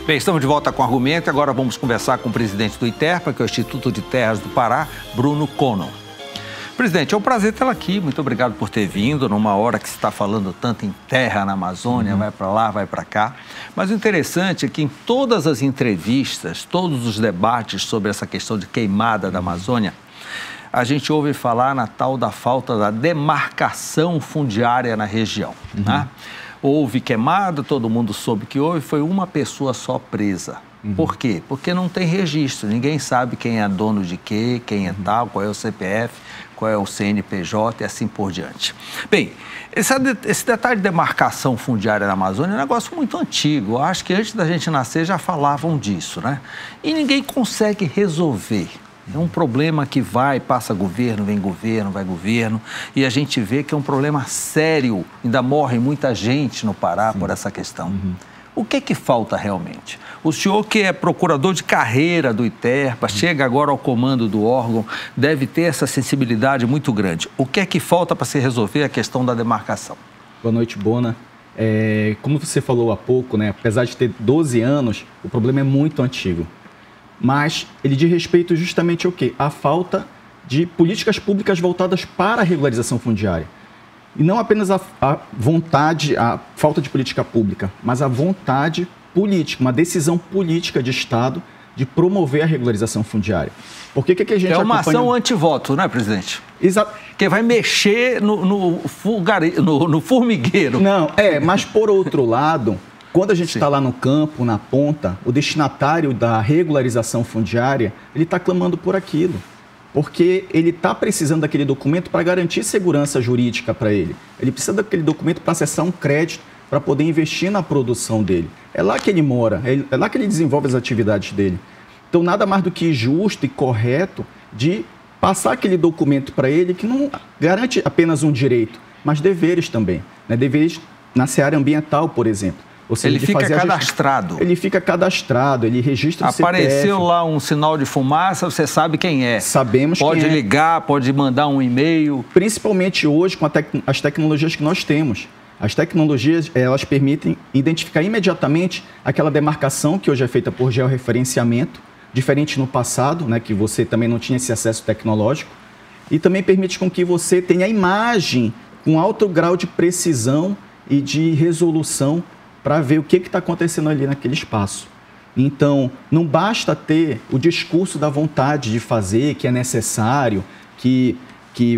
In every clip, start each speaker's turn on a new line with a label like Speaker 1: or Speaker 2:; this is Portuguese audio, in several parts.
Speaker 1: Bem, estamos de volta com o Argumento e agora vamos conversar com o presidente do ITERPA, que é o Instituto de Terras do Pará, Bruno Conon. Presidente, é um prazer tê-lo aqui. Muito obrigado por ter vindo numa hora que se está falando tanto em terra na Amazônia, vai para lá, vai para cá. Mas o interessante é que em todas as entrevistas, todos os debates sobre essa questão de queimada da Amazônia, a gente ouve falar na tal da falta da demarcação fundiária na região, né? Houve queimada, todo mundo soube que houve, foi uma pessoa só presa. Por quê? Porque não tem registro, ninguém sabe quem é dono de quê, quem é tal, qual é o CPF, qual é o CNPJ e assim por diante. Bem, esse detalhe de demarcação fundiária na Amazônia é um negócio muito antigo. Eu acho que antes da gente nascer já falavam disso, né? E ninguém consegue resolver. É um problema que passa governo, vem governo, vai governo, e a gente vê que é um problema sério, ainda morre muita gente no Pará por essa questão. O que falta realmente? O senhor que é procurador de carreira do ITERPA, chega agora ao comando do órgão, deve ter essa sensibilidade muito grande. O que é que falta para se resolver a questão da demarcação?
Speaker 2: Boa noite, Bona. Como você falou há pouco, né, apesar de ter 12 anos, o problema é muito antigo. Mas ele diz respeito justamente ao quê? A falta de políticas públicas voltadas para a regularização fundiária. E não apenas a vontade, a falta de política pública, mas a vontade política, uma decisão política de Estado de promover a regularização fundiária. Porque o que a gente acompanha...
Speaker 1: uma ação antivoto, não é, presidente?
Speaker 2: Exato.
Speaker 1: Que vai mexer no formigueiro.
Speaker 2: Não, mas por outro lado... Quando a gente está lá no campo, na ponta, o destinatário da regularização fundiária, ele está clamando por aquilo, porque ele está precisando daquele documento para garantir segurança jurídica para ele. Ele precisa daquele documento para acessar um crédito, para poder investir na produção dele. É lá que ele mora, é lá que ele desenvolve as atividades dele. Então, nada mais do que justo e correto de passar aquele documento para ele que não garante apenas um direito, mas deveres também, né? Deveres na seara ambiental, por exemplo. Ou seja,
Speaker 1: ele fica cadastrado.
Speaker 2: Ele fica cadastrado, ele registra o CPF.
Speaker 1: Apareceu lá um sinal de fumaça, você sabe quem é.
Speaker 2: Sabemos quem é.
Speaker 1: Pode ligar, pode mandar um e-mail.
Speaker 2: Principalmente hoje com as tecnologias que nós temos. As tecnologias, elas permitem identificar imediatamente aquela demarcação que hoje é feita por georreferenciamento, diferente no passado, né, que você também não tinha esse acesso tecnológico, e também permite com que você tenha a imagem com alto grau de precisão e de resolução para ver o que está acontecendo ali naquele espaço. Então, não basta ter o discurso da vontade de fazer, que é necessário, que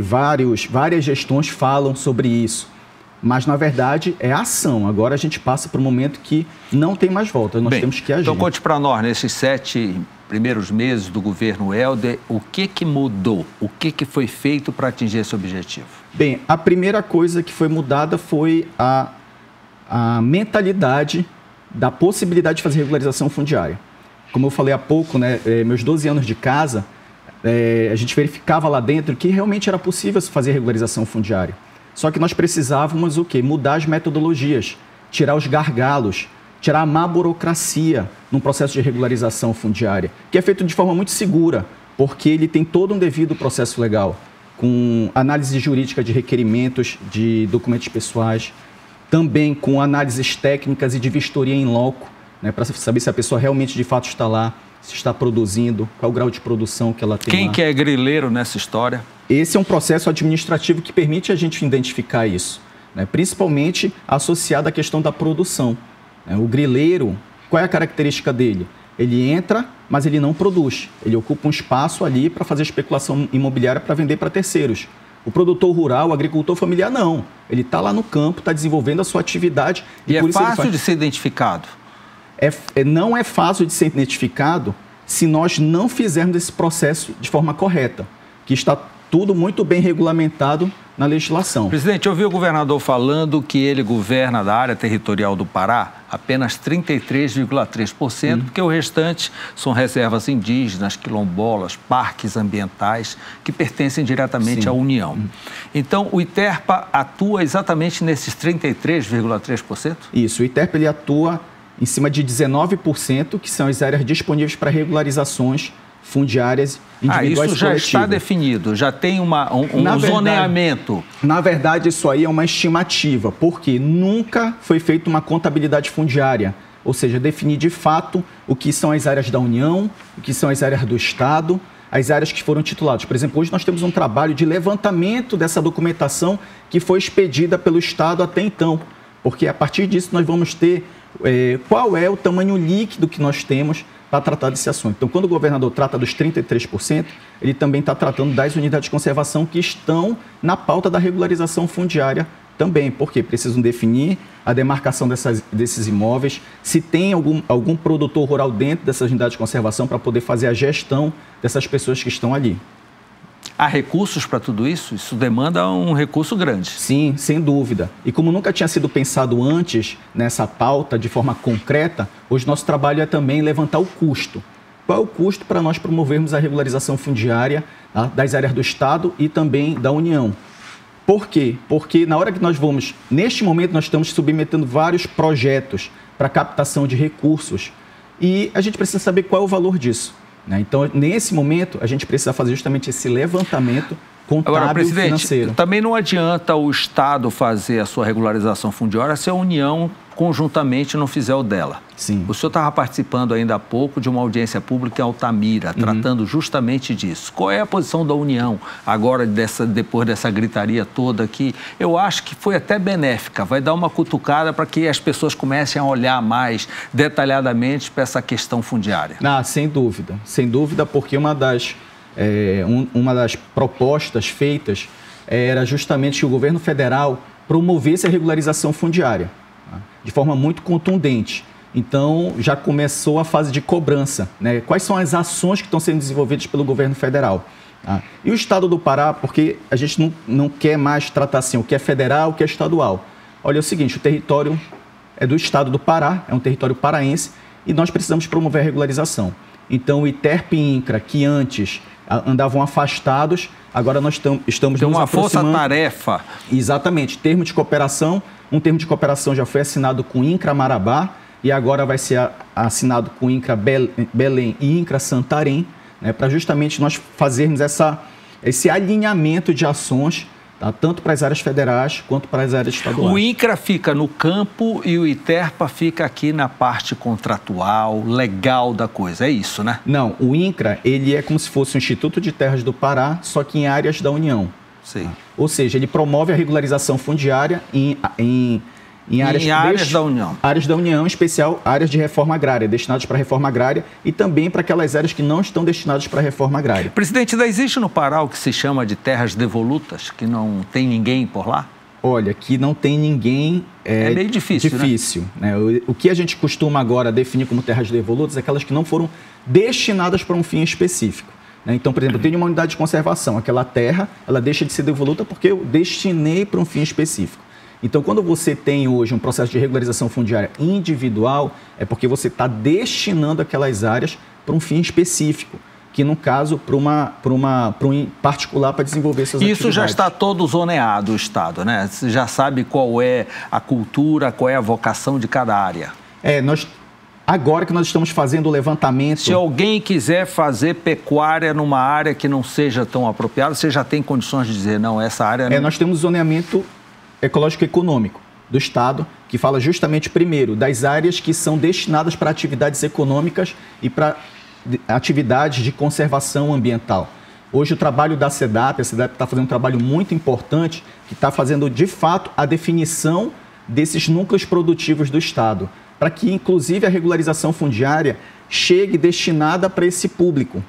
Speaker 2: várias gestões falam sobre isso. Mas, na verdade, é ação. Agora a gente passa para um momento que não tem mais volta, nós temos que agir.
Speaker 1: Então, conte para nós, nesses 7 primeiros meses do governo Helder, o que mudou? O que foi feito para atingir esse objetivo?
Speaker 2: Bem, a primeira coisa que foi mudada foi a mentalidade da possibilidade de fazer regularização fundiária. Como eu falei há pouco, né, meus 12 anos de casa, a gente verificava lá dentro que realmente era possível fazer regularização fundiária. Só que nós precisávamos o quê? Mudar as metodologias, tirar os gargalos, tirar a má burocracia num processo de regularização fundiária, que é feito de forma muito segura, porque ele tem todo um devido processo legal, com análise jurídica de requerimentos, de documentos pessoais, também com análises técnicas e de vistoria em loco, né, para saber se a pessoa realmente, de fato, está lá, se está produzindo, qual é o grau de produção que ela tem.
Speaker 1: Quem
Speaker 2: lá.
Speaker 1: que é grileiro nessa história?
Speaker 2: Esse é um processo administrativo que permite a gente identificar isso, né, principalmente associado à questão da produção. O grileiro, qual é a característica dele? Ele entra, mas ele não produz. Ele ocupa um espaço ali para fazer especulação imobiliária para vender para terceiros. O produtor rural, o agricultor familiar, não. Ele está lá no campo, está desenvolvendo a sua atividade.
Speaker 1: E é fácil de ser identificado?
Speaker 2: Não é fácil de ser identificado se nós não fizermos esse processo de forma correta, que está tudo muito bem regulamentado na legislação.
Speaker 1: Presidente, eu ouvi o governador falando que ele governa da área territorial do Pará apenas 33,3%, porque o restante são reservas indígenas, quilombolas, parques ambientais, que pertencem diretamente à União. Então, o ITERPA atua exatamente nesses 33,3%?
Speaker 2: Isso, o ITERPA ele atua em cima de 19%, que são as áreas disponíveis para regularizações fundiárias individuais.
Speaker 1: Isso já está definido, já tem um zoneamento.
Speaker 2: Na verdade, isso aí é uma estimativa, porque nunca foi feita uma contabilidade fundiária. ou seja, definir de fato o que são as áreas da União, o que são as áreas do Estado, as áreas que foram tituladas. Por exemplo, hoje nós temos um trabalho de levantamento dessa documentação que foi expedida pelo Estado até então, porque a partir disso nós vamos ter qual é o tamanho líquido que nós temos para tratar desse assunto. Então, quando o governador trata dos 33%, ele também está tratando das unidades de conservação que estão na pauta da regularização fundiária também, porque precisam definir a demarcação desses imóveis, se tem algum produtor rural dentro dessas unidades de conservação para poder fazer a gestão dessas pessoas que estão ali.
Speaker 1: Há recursos para tudo isso? Isso demanda um recurso grande.
Speaker 2: Sim, sem dúvida. E como nunca tinha sido pensado antes nessa pauta de forma concreta, hoje nosso trabalho é também levantar o custo. Qual é o custo para nós promovermos a regularização fundiária, tá, das áreas do Estado e também da União? Por quê? Porque na hora que nós vamos, neste momento nós estamos submetendo vários projetos para captação de recursos e a gente precisa saber qual é o valor disso, né? Então, nesse momento, a gente precisa fazer justamente esse levantamento contábil e financeiro.
Speaker 1: Também não adianta o Estado fazer a sua regularização fundiária se a União conjuntamente não fizer o dela.
Speaker 2: Sim.
Speaker 1: O senhor estava participando ainda há pouco de uma audiência pública em Altamira, tratando justamente disso. Qual é a posição da União agora, depois dessa gritaria toda aqui? Eu acho que foi até benéfica, vai dar uma cutucada para que as pessoas comecem a olhar mais detalhadamente para essa questão fundiária.
Speaker 2: Sem dúvida, porque uma das propostas feitas era justamente que o governo federal promovesse a regularização fundiária de forma muito contundente. Então, já começou a fase de cobrança, né? Quais são as ações que estão sendo desenvolvidas pelo governo federal? E o Estado do Pará, porque a gente não quer mais tratar assim o que é federal, o que é estadual. Olha, é o seguinte, o território é do Estado do Pará, é um território paraense, e nós precisamos promover a regularização. Então, o ITERP e INCRA, que antes andavam afastados, agora nós estamos nos aproximando.
Speaker 1: Tem uma força-tarefa.
Speaker 2: Exatamente. Termo de cooperação. Um termo de cooperação já foi assinado com o INCRA Marabá e agora vai ser assinado com o INCRA Belém e INCRA Santarém, né, para justamente nós fazermos esse alinhamento de ações, tá, tanto para as áreas federais quanto para as áreas estaduais.
Speaker 1: O INCRA fica no campo e o ITERPA fica aqui na parte contratual, legal da coisa, é isso, né?
Speaker 2: Não, o INCRA ele é como se fosse o Instituto de Terras do Pará, só que em áreas da União.
Speaker 1: Sim.
Speaker 2: Ou seja, ele promove a regularização fundiária em áreas
Speaker 1: da União.
Speaker 2: Áreas da União, em especial áreas de reforma agrária, destinadas para a reforma agrária e também para aquelas áreas que não estão destinadas para a reforma agrária.
Speaker 1: Presidente, ainda existe no Pará o que se chama de terras devolutas, que não tem ninguém por lá?
Speaker 2: Olha, que não tem ninguém...
Speaker 1: É meio difícil,
Speaker 2: né? O que a gente costuma agora definir como terras devolutas é aquelas que não foram destinadas para um fim específico. Então, por exemplo, eu tenho uma unidade de conservação, aquela terra, ela deixa de ser devoluta porque eu destinei para um fim específico. Então, quando você tem hoje um processo de regularização fundiária individual, é porque você está destinando aquelas áreas para um fim específico, que no caso, para um particular para desenvolver suas atividades.
Speaker 1: Isso já está todo zoneado, o Estado, né? Você já sabe qual é a cultura, qual é a vocação de cada área.
Speaker 2: Agora que nós estamos fazendo o levantamento...
Speaker 1: Se alguém quiser fazer pecuária numa área que não seja tão apropriada, você já tem condições de dizer, não, essa área... Não...
Speaker 2: Nós temos o zoneamento ecológico e econômico do Estado, que fala justamente, primeiro, das áreas que são destinadas para atividades econômicas e para atividades de conservação ambiental. Hoje o trabalho da SEDAP, a SEDAP está fazendo um trabalho muito importante, que está fazendo, de fato, a definição desses núcleos produtivos do Estado, para que, inclusive, a regularização fundiária chegue destinada para esse público.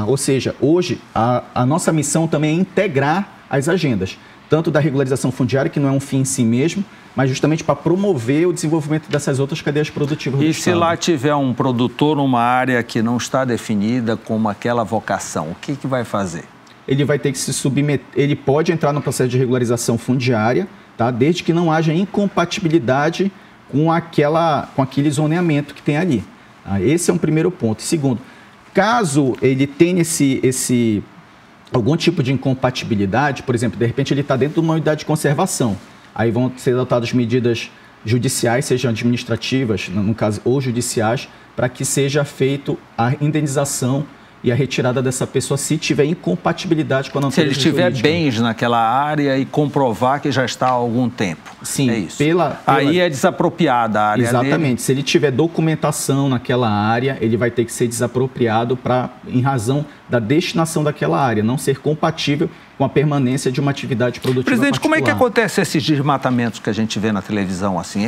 Speaker 2: Ou seja, hoje, a nossa missão também é integrar as agendas, tanto da regularização fundiária, que não é um fim em si mesmo, mas justamente para promover o desenvolvimento dessas outras cadeias produtivas do Estado.
Speaker 1: E se lá tiver um produtor numa área que não está definida como aquela vocação, o que vai fazer?
Speaker 2: Ele vai ter que se submeter, ele pode entrar no processo de regularização fundiária, tá? Desde que não haja incompatibilidade com aquele zoneamento que tem ali. Esse é um primeiro ponto. Segundo, caso ele tenha algum tipo de incompatibilidade, por exemplo, de repente ele está dentro de uma unidade de conservação, aí vão ser adotadas medidas judiciais, sejam administrativas, no caso, ou judiciais, para que seja feito a indenização e a retirada dessa pessoa se tiver incompatibilidade com a natureza
Speaker 1: jurídica. Se ele tiver
Speaker 2: jurídica.
Speaker 1: bens naquela área e comprovar que já está há algum tempo.
Speaker 2: Sim,
Speaker 1: é isso.
Speaker 2: Aí
Speaker 1: é desapropriada a área
Speaker 2: Exatamente.
Speaker 1: dele.
Speaker 2: Se ele tiver documentação naquela área, ele vai ter que ser desapropriado em razão da destinação daquela área, não ser compatível com a permanência de uma atividade produtiva
Speaker 1: Presidente,
Speaker 2: particular.
Speaker 1: como é que acontece esses desmatamentos que a gente vê na televisão assim?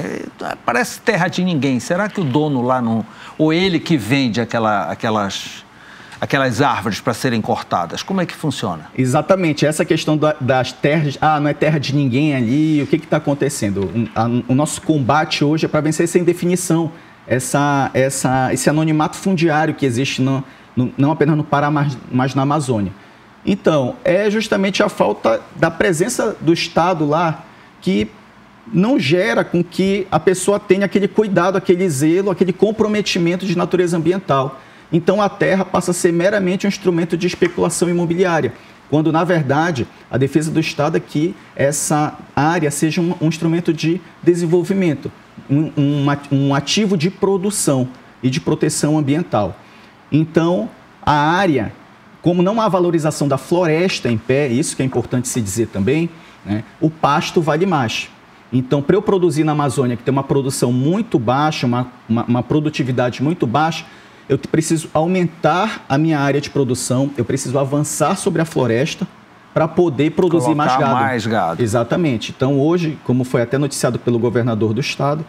Speaker 1: Parece terra de ninguém. Será que o dono lá não... Ou ele que vende aquelas árvores para serem cortadas? Como é que funciona?
Speaker 2: Exatamente. Essa questão das terras... não é terra de ninguém ali. O que está acontecendo? O nosso combate hoje é para vencer essa indefinição, esse anonimato fundiário que existe não apenas no Pará, mas na Amazônia. Então, é justamente a falta da presença do Estado lá que não gera com que a pessoa tenha aquele cuidado, aquele zelo, aquele comprometimento de natureza ambiental. Então, a terra passa a ser meramente um instrumento de especulação imobiliária, quando, na verdade, a defesa do Estado é que essa área seja um instrumento de desenvolvimento, um ativo de produção e de proteção ambiental. Então, a área, como não há valorização da floresta em pé, isso que é importante se dizer também, né, o pasto vale mais. Então, para eu produzir na Amazônia, que tem uma produção muito baixa, uma produtividade muito baixa, eu preciso aumentar a minha área de produção, eu preciso avançar sobre a floresta para poder produzir mais gado. Exatamente. Então, hoje, como foi até noticiado pelo governador do estado,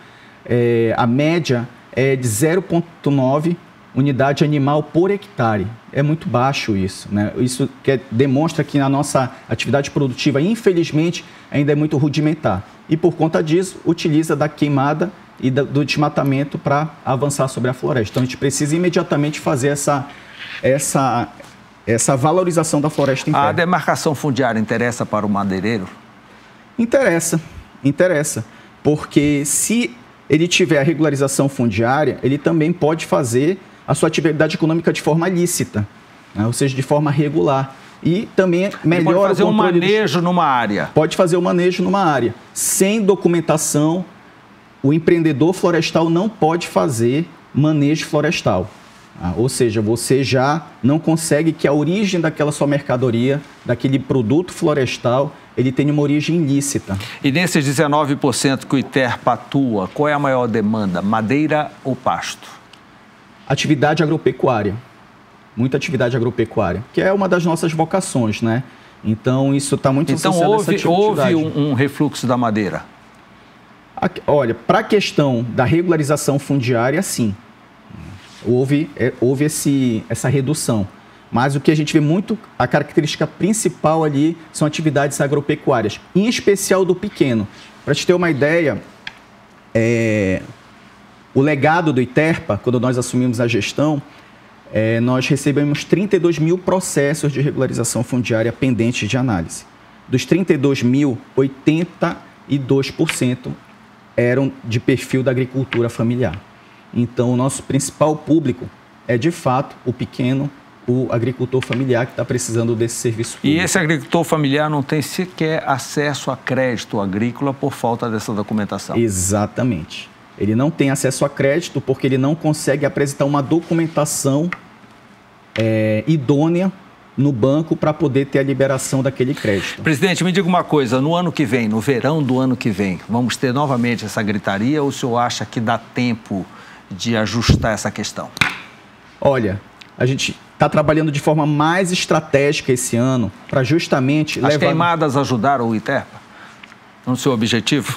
Speaker 2: a média é de 0,9 unidade animal por hectare. É muito baixo isso, né? Isso demonstra que a nossa atividade produtiva, infelizmente, ainda é muito rudimentar. E, por conta disso, utiliza da queimada e do desmatamento para avançar sobre a floresta. Então, a gente precisa imediatamente fazer essa valorização da floresta em pé.
Speaker 1: A demarcação fundiária interessa para o madeireiro?
Speaker 2: Interessa. Porque se ele tiver a regularização fundiária, ele também pode fazer a sua atividade econômica de forma lícita, né? Ou seja, de forma regular. E também melhora
Speaker 1: pode fazer um manejo numa área.
Speaker 2: Pode fazer um manejo numa área. Sem documentação, o empreendedor florestal não pode fazer manejo florestal. Ou seja, você já não consegue que a origem daquela sua mercadoria, daquele produto florestal, ele tenha uma origem ilícita.
Speaker 1: E nesses 19% que o ITERPA atua, qual é a maior demanda, madeira ou pasto?
Speaker 2: Atividade agropecuária. Muita atividade agropecuária, que é uma das nossas vocações, né? Então, isso está muito associado a essa atividade.
Speaker 1: Houve um refluxo da madeira?
Speaker 2: Olha, para a questão da regularização fundiária, sim. Houve essa redução. Mas o que a gente vê muito, a característica principal ali são atividades agropecuárias, em especial do pequeno. Para te ter uma ideia, o legado do ITERPA, quando nós assumimos a gestão, nós recebemos 32 mil processos de regularização fundiária pendentes de análise. Dos 32 mil, 82% eram de perfil da agricultura familiar. Então, o nosso principal público é, de fato, o pequeno, o agricultor familiar que está precisando desse serviço público.
Speaker 1: E esse agricultor familiar não tem sequer acesso a crédito agrícola por falta dessa documentação?
Speaker 2: Exatamente. Ele não tem acesso a crédito porque ele não consegue apresentar uma documentação idônea no banco para poder ter a liberação daquele crédito.
Speaker 1: Presidente, me diga uma coisa, no ano que vem, no verão do ano que vem, vamos ter novamente essa gritaria ou o senhor acha que dá tempo de ajustar essa questão?
Speaker 2: Olha, a gente está trabalhando de forma mais estratégica esse ano para justamente
Speaker 1: As queimadas ajudaram o ITERPA no seu objetivo?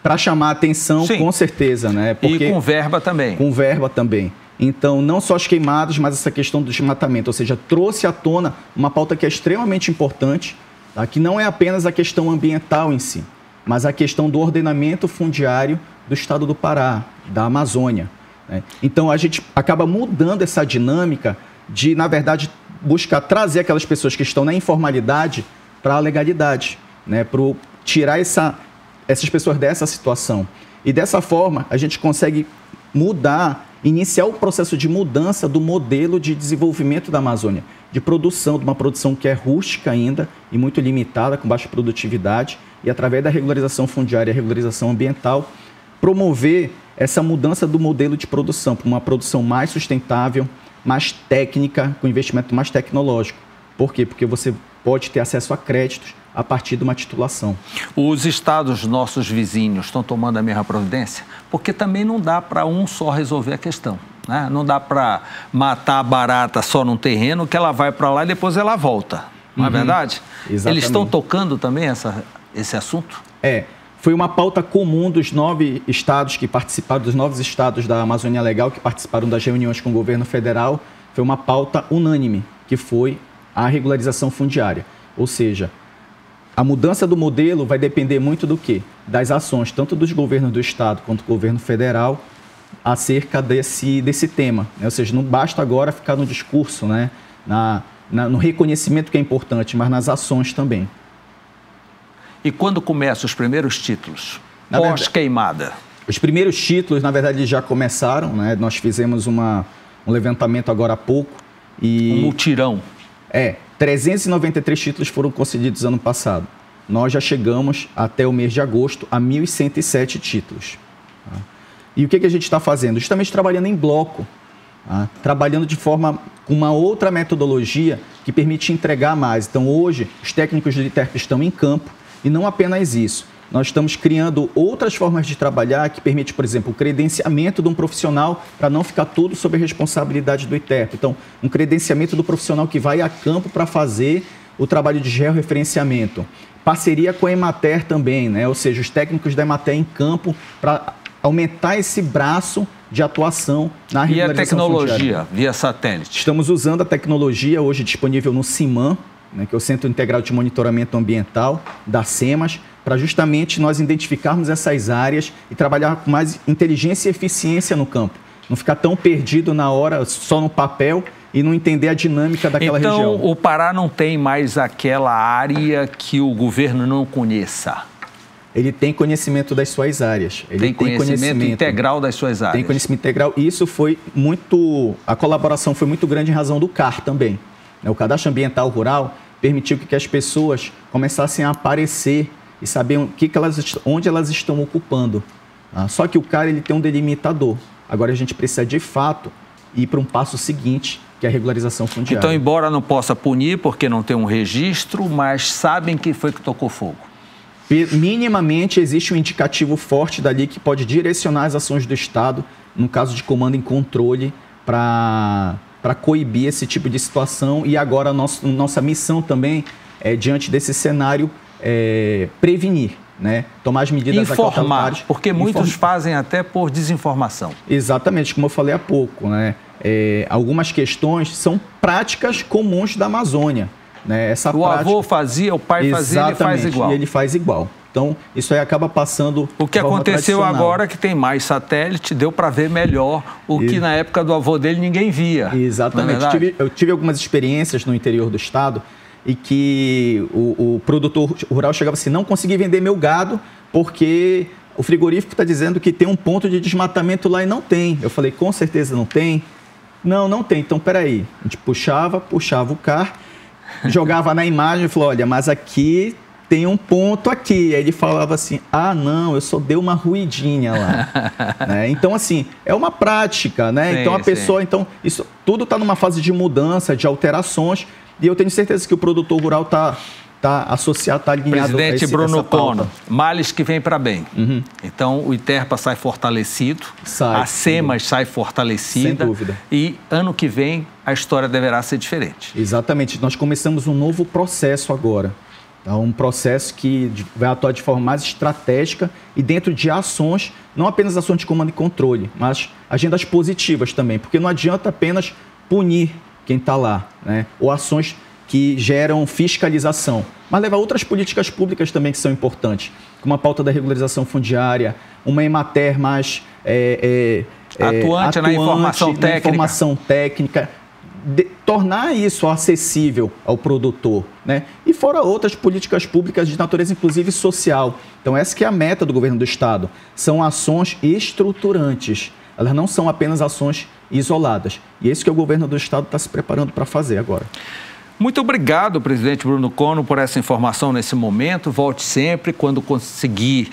Speaker 2: Para chamar a atenção, sim, com certeza, né?
Speaker 1: Porque, e com verba também.
Speaker 2: Com verba também. Então, não só as queimadas, mas essa questão do desmatamento, ou seja, trouxe à tona uma pauta que é extremamente importante, tá? Que não é apenas a questão ambiental em si, mas a questão do ordenamento fundiário do estado do Pará, da Amazônia, né? Então, a gente acaba mudando essa dinâmica de, na verdade, buscar trazer aquelas pessoas que estão na informalidade para a legalidade, né? Para tirar essas pessoas dessa situação. E dessa forma, a gente consegue iniciar o processo de mudança do modelo de desenvolvimento da Amazônia, de uma produção que é rústica ainda e muito limitada, com baixa produtividade, e através da regularização fundiária e regularização ambiental, promover essa mudança do modelo de produção para uma produção mais sustentável, mais técnica, com investimento mais tecnológico. Por quê? Porque você pode ter acesso a créditos a partir de uma titulação.
Speaker 1: Os estados nossos vizinhos estão tomando a mesma providência? Porque também não dá para um só resolver a questão, né? Não dá para matar a barata só num terreno que ela vai para lá e depois ela volta, não é verdade?
Speaker 2: Exatamente.
Speaker 1: Eles estão tocando também esse assunto?
Speaker 2: Foi uma pauta comum dos 9 estados que participaram, dos 9 estados da Amazônia Legal que participaram das reuniões com o governo federal. Foi uma pauta unânime, que foi a regularização fundiária. Ou seja, a mudança do modelo vai depender muito do quê? Das ações, tanto dos governos do estado quanto do governo federal, acerca desse tema, né? Ou seja, não basta agora ficar no discurso, né? No reconhecimento que é importante, mas nas ações também.
Speaker 1: E quando começam os primeiros títulos? Pós-queimada?
Speaker 2: Os primeiros títulos, na verdade, já começaram, né? Nós fizemos um levantamento agora há pouco.
Speaker 1: Um mutirão.
Speaker 2: 393 títulos foram concedidos ano passado. Nós já chegamos, até o mês de agosto, a 1.107 títulos. Tá? E o que a gente está fazendo? Justamente trabalhando em bloco, tá? Trabalhando de forma com uma outra metodologia que permite entregar mais. Então, hoje, os técnicos do ITERP estão em campo e não apenas isso. Nós estamos criando outras formas de trabalhar que permite, por exemplo, o credenciamento de um profissional para não ficar tudo sob a responsabilidade do ITERP. Então, um credenciamento do profissional que vai a campo para fazer o trabalho de georreferenciamento. Parceria com a Emater também, né? Ou seja, os técnicos da Emater em campo para aumentar esse braço de atuação na regularização fundiária.
Speaker 1: E a tecnologia via satélite?
Speaker 2: Estamos usando a tecnologia hoje disponível no CIMAM, né, que é o Centro Integrado de Monitoramento Ambiental da SEMAS, para justamente nós identificarmos essas áreas e trabalhar com mais inteligência e eficiência no campo. Não ficar tão perdido na hora, só no papel, e não entender a dinâmica daquela região.
Speaker 1: Então, o Pará não tem mais aquela área que o governo não conheça?
Speaker 2: Ele tem conhecimento das suas áreas.
Speaker 1: Ele tem conhecimento integral das suas áreas.
Speaker 2: Tem conhecimento integral. E isso foi muito... A colaboração foi muito grande em razão do CAR também. O Cadastro Ambiental Rural permitiu que as pessoas começassem a aparecer e saber onde elas estão ocupando. Só que o CAR ele tem um delimitador. Agora a gente precisa, de fato, ir para um passo seguinte, que é a regularização fundiária.
Speaker 1: Então, embora não possa punir porque não tem um registro, mas sabem quem foi que tocou fogo?
Speaker 2: Minimamente existe um indicativo forte dali que pode direcionar as ações do Estado, no caso de comando em controle, para coibir esse tipo de situação. E agora nossa missão também é, diante desse cenário, prevenir, né? Tomar as medidas
Speaker 1: informar, porque muitos fazem até por desinformação.
Speaker 2: Exatamente, como eu falei há pouco, né? Algumas questões são práticas comuns da Amazônia. Né?
Speaker 1: Avô fazia, o pai fazia, ele faz igual.
Speaker 2: E ele faz igual. Então, isso aí acaba passando...
Speaker 1: O que aconteceu agora é que tem mais satélite, deu para ver melhor o que na época do avô dele ninguém via.
Speaker 2: Exatamente. Eu tive algumas experiências no interior do estado e que o produtor rural chegava assim, não consegui vender meu gado porque o frigorífico está dizendo que tem um ponto de desmatamento lá e não tem. Eu falei, com certeza não tem? Não tem. Então, peraí. A gente puxava o CAR, jogava na imagem e falou, olha, mas aqui tem um ponto aqui. Aí ele falava assim, não, eu só dei uma ruidinha lá. Né? Então, assim, é uma prática, né? Sim, então, a pessoa, isso tudo está numa fase de mudança, de alterações, e eu tenho certeza que o produtor rural está associado, está alinhado a
Speaker 1: Presidente Bruno Cono, males que vem para bem. Então, o ITERPA sai fortalecido, a SEMAS sai fortalecida.
Speaker 2: Sem dúvida.
Speaker 1: E ano que vem a história deverá ser diferente.
Speaker 2: Exatamente. Nós começamos um novo processo agora. Um processo que vai atuar de forma mais estratégica e dentro de ações, não apenas ações de comando e controle, mas agendas positivas também, porque não adianta apenas punir quem está lá, né? Ou ações que geram fiscalização, mas levar outras políticas públicas também que são importantes, como a pauta da regularização fundiária, uma Emater mais
Speaker 1: atuante na informação técnica.
Speaker 2: Tornar isso acessível ao produtor, né? E fora outras políticas públicas de natureza, inclusive social. Então, essa que é a meta do governo do Estado. São ações estruturantes. Elas não são apenas ações isoladas. E é isso que o governo do Estado está se preparando para fazer agora.
Speaker 1: Muito obrigado, presidente Bruno Cono, por essa informação nesse momento. Volte sempre quando conseguir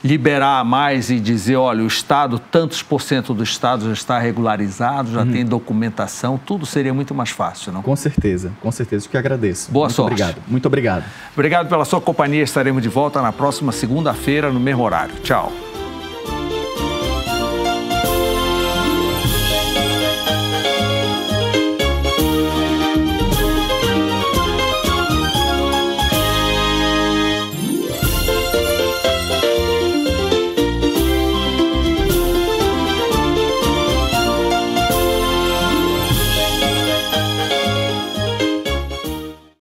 Speaker 1: liberar mais e dizer, olha, o Estado, tantos por cento do Estado já está regularizado, já tem documentação, tudo seria muito mais fácil, não?
Speaker 2: Com certeza, o que agradeço.
Speaker 1: Boa sorte.
Speaker 2: Obrigado, muito obrigado.
Speaker 1: Obrigado pela sua companhia, estaremos de volta na próxima segunda-feira, no mesmo horário. Tchau.